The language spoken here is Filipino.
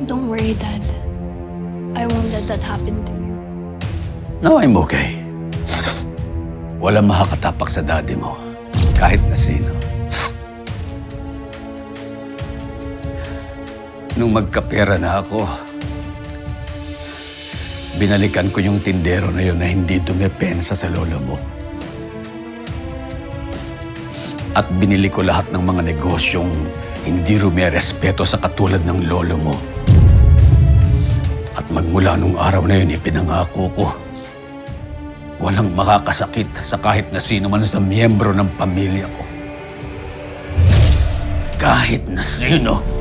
Don't worry, Dad. I won't let that happen to you. No, I'm okay. Walang makakatapak sa daddy mo, kahit na sino. Nung magkapera na ako, binalikan ko yung tindero na yun na hindi dumepensa sa lolo mo. At binili ko lahat ng mga negosyong hindi rumerespeto sa katulad ng lolo mo. At magmula nung araw na yun, ipinangako ko, walang makakasakit sa kahit na sino man sa miyembro ng pamilya ko. Kahit na sino.